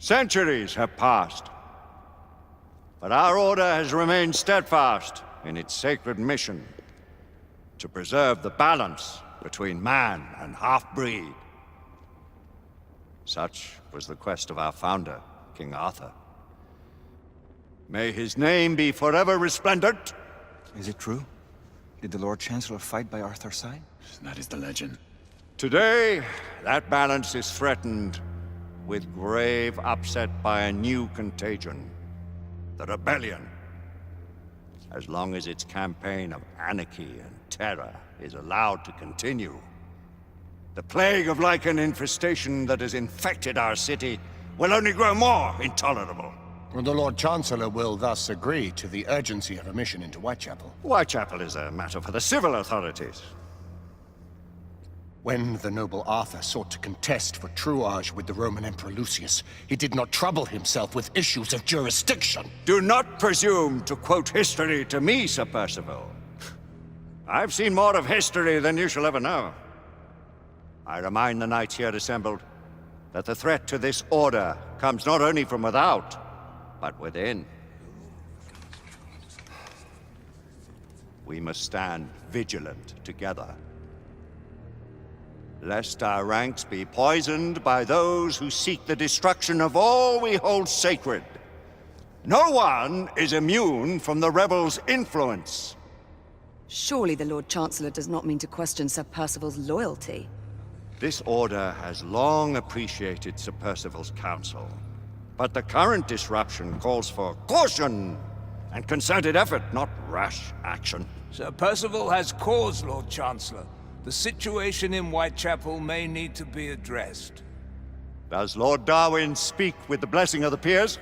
Centuries have passed, but our order has remained steadfast in its sacred mission to preserve the balance between man and half-breed. Such was the quest of our founder, King Arthur. May his name be forever resplendent. Is it true? Did the Lord Chancellor fight by Arthur's side? That is the legend. Today, that balance is threatened with grave upset by a new contagion. The rebellion. As long as its campaign of anarchy and terror is allowed to continue, the plague of lichen infestation that has infected our city will only grow more intolerable. Well, the Lord Chancellor will thus agree to the urgency of a mission into Whitechapel. Whitechapel is a matter for the civil authorities. When the noble Arthur sought to contest for truage with the Roman Emperor Lucius, he did not trouble himself with issues of jurisdiction. Do not presume to quote history to me, Sir Percival. I've seen more of history than you shall ever know. I remind the knights here assembled that the threat to this order comes not only from without, but within. We must stand vigilant together, lest our ranks be poisoned by those who seek the destruction of all we hold sacred. No one is immune from the rebels' influence. Surely the Lord Chancellor does not mean to question Sir Percival's loyalty. This order has long appreciated Sir Percival's counsel, but the current disruption calls for caution and concerted effort, not rash action. Sir Percival has cause, Lord Chancellor. The situation in Whitechapel may need to be addressed. Does Lord Darwin speak with the blessing of the peers?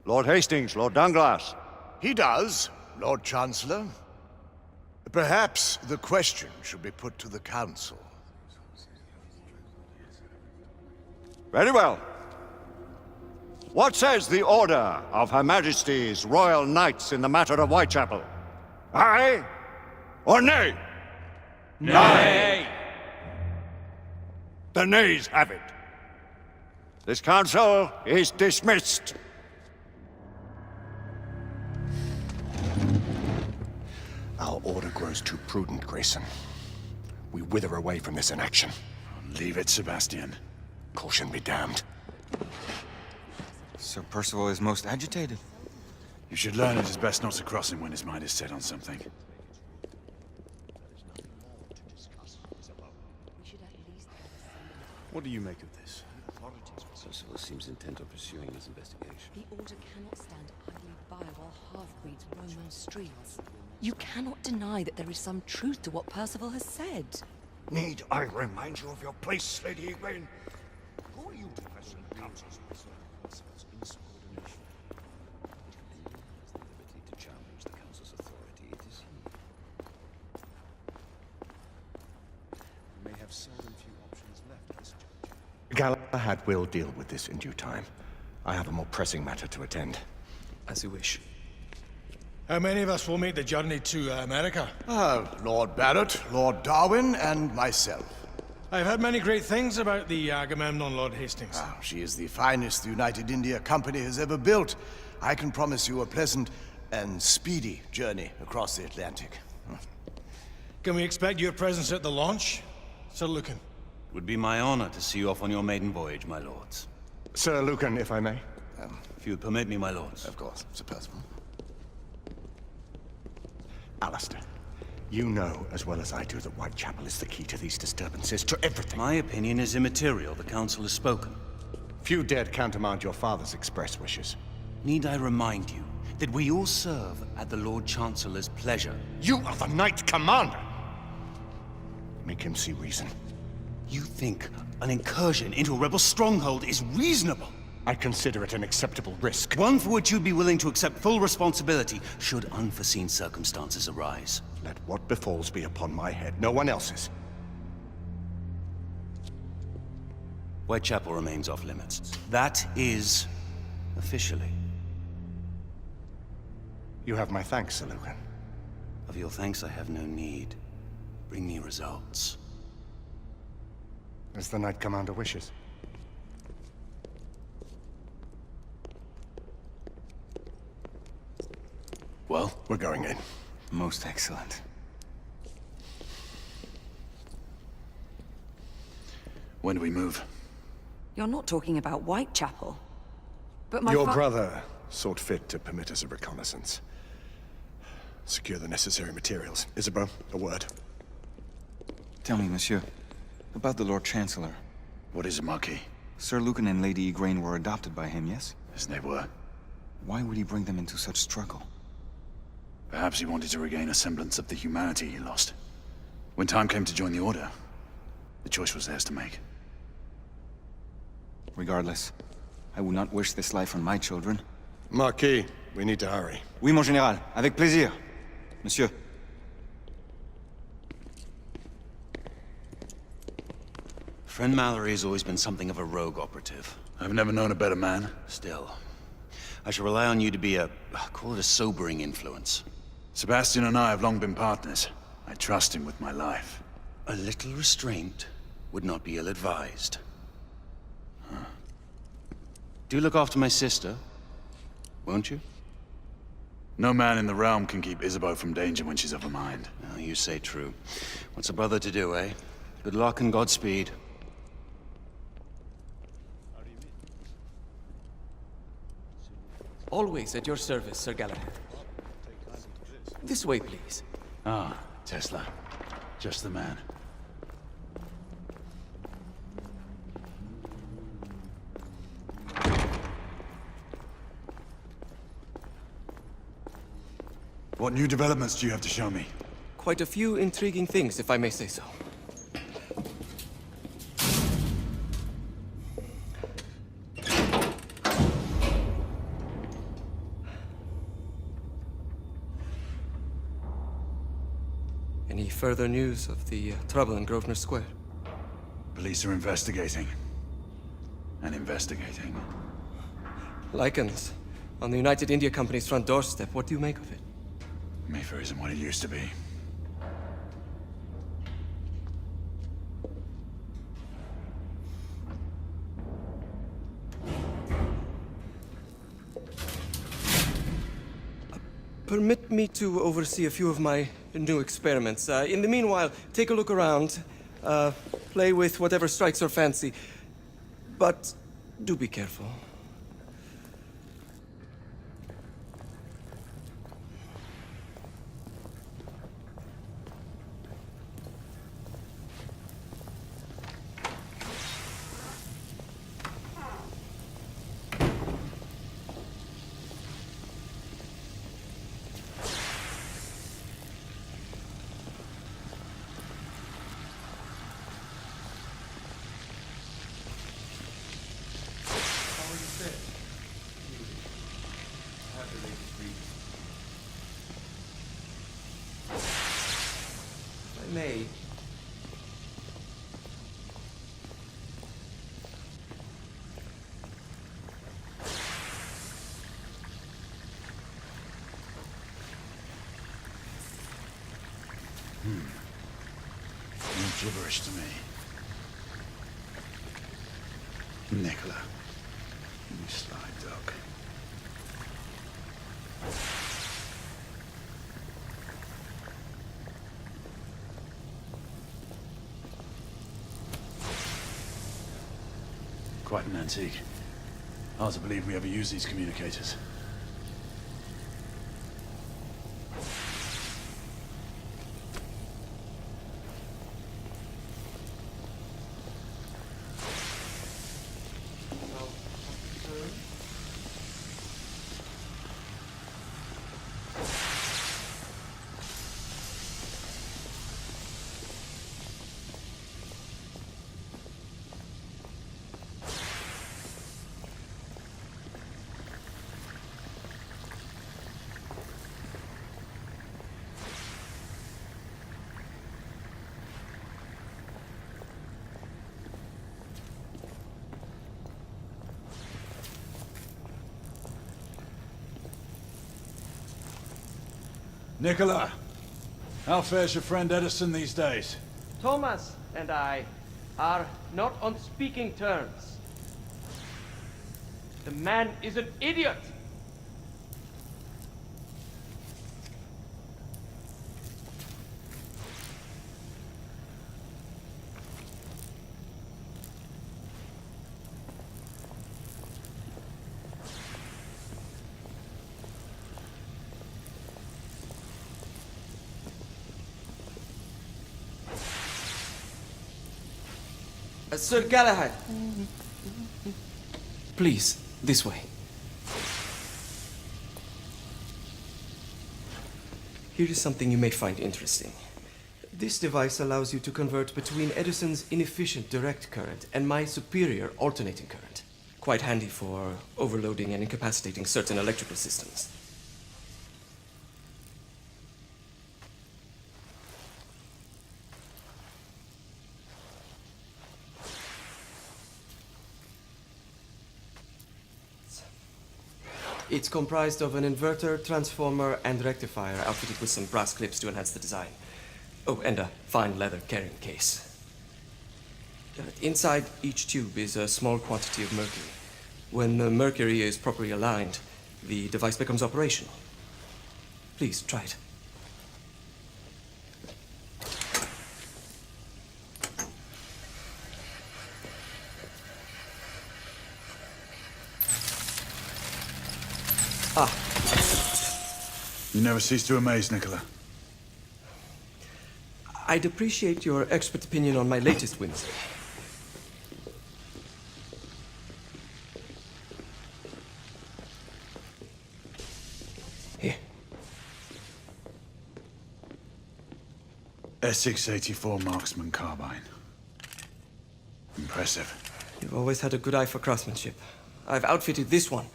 Lord Hastings, Lord Dunglass. He does, Lord Chancellor. Perhaps the question should be put to the Council. Very well. What says the Order of Her Majesty's Royal Knights in the matter of Whitechapel? Aye or nay? Nay! The nays have it. This council is dismissed. Our order grows too prudent, Grayson. We wither away from this inaction. Leave it, Sebastian. Caution be damned. Sir Percival is most agitated. You should learn it is best not to cross him when his mind is set on something. What do you make of this? Percival seems intent on pursuing this investigation. The Order cannot stand idly by while half-breeds roam those streets. You cannot deny that there is some truth to what Percival has said. Need I remind you of your place, Lady Egwene? Who are you to question the council's insubordination? The liberty to challenge the council's authority. It is he. We may have seldom few options left, Miss Judge. Galahad will deal with this in due time. I have a more pressing matter to attend. As you wish. How many of us will make the journey to America? Lord Barrett, Lord Darwin, and myself. I've heard many great things about the Agamemnon, Lord Hastings. She is the finest the United India Company has ever built. I can promise you a pleasant and speedy journey across the Atlantic. Can we expect your presence at the launch, Sir Lucan? It would be my honor to see you off on your maiden voyage, my lords. Sir Lucan, if I may. If you would permit me, my lords. Of course, Sir Percival. Alistair, you know as well as I do that Whitechapel is the key to these disturbances, to everything. My opinion is immaterial. The council has spoken. Few dared countermand your father's express wishes. Need I remind you that we all serve at the Lord Chancellor's pleasure? You are the Knight Commander! Make him see reason. You think an incursion into a rebel stronghold is reasonable? I consider it an acceptable risk. One for which you'd be willing to accept full responsibility should unforeseen circumstances arise. Let what befalls be upon my head, no one else's. Whitechapel remains off limits. That is officially. You have my thanks, Sir Lucan. Of your thanks I have no need. Bring me results. As the Knight Commander wishes. Well, We're going in. Most excellent. when do we move? You're not talking about Whitechapel. But my Your brother sought fit to permit us a reconnaissance. Secure the necessary materials. Isabeau, a word. Tell me, monsieur, about the Lord Chancellor. What is it, Marquis? Sir Lucan and Lady Igraine were adopted by him, yes? Yes, they were. Why would he bring them into such struggle? Perhaps he wanted to regain a semblance of the humanity he lost. When time came to join the Order, the choice was theirs to make. Regardless, I would not wish this life on my children. Marquis, we need to hurry. Oui, mon général. Avec plaisir. Monsieur. Friend Mallory has always been something of a rogue operative. I've never known a better man. Still, I shall rely on you to be call it a sobering influence. Sebastian and I have long been partners. I trust him with my life. A little restraint would not be ill-advised. Do look after my sister, won't you? No man in the realm can keep Isabeau from danger when she's of a mind. Well, you say true. What's a brother to do, eh? Good luck and Godspeed. Always at your service, Sir Galahad. This way, please. Ah, Tesla. Just the man. What new developments do you have to show me? Quite a few intriguing things, if I may say so. Any further news of the trouble in Grosvenor Square? Police are investigating. And investigating. Lycans, on the United India Company's front doorstep. What do you make of it? Mayfair isn't what it used to be. Permit me to oversee a few of my new experiments. In the meanwhile, take a look around. Play with whatever strikes your fancy. But do be careful. May. No gibberish to me. Nicola, you sly dog. Quite an antique. Hard to believe we ever use these communicators. Nicola, how fares your friend Edison these days? Thomas and I are not on speaking terms. The man is an idiot! Sir Galahad. Please, this way. Here is something you may find interesting. This device allows you to convert between Edison's inefficient direct current and my superior alternating current. Quite handy for overloading and incapacitating certain electrical systems. It's comprised of an inverter, transformer, and rectifier outfitted with some brass clips to enhance the design. Oh, and a fine leather carrying case. Inside each tube is a small quantity of mercury. When the mercury is properly aligned, the device becomes operational. Please, try it. Ah. You never cease to amaze, Nicola. I'd appreciate your expert opinion on my latest whimsy. Here. S684 Marksman Carbine. Impressive. You've always had a good eye for craftsmanship. I've outfitted this one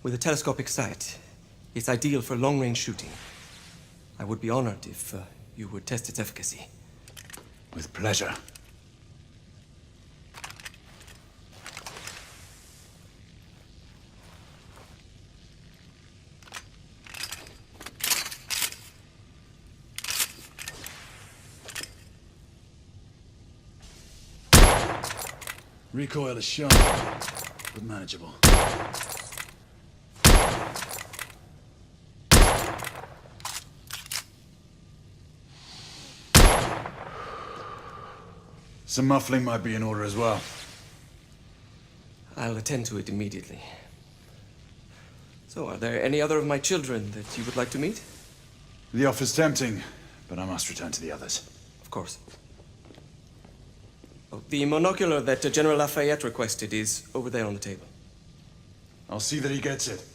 with a telescopic sight. It's ideal for long-range shooting. I would be honored if you would test its efficacy. With pleasure. Recoil is sharp, but manageable. Some muffling might be in order as well. I'll attend to it immediately. So, are there any other of my children that you would like to meet? The offer's tempting, but I must return to the others. Of course. Oh, the monocular that General Lafayette requested is over there on the table. I'll see that he gets it.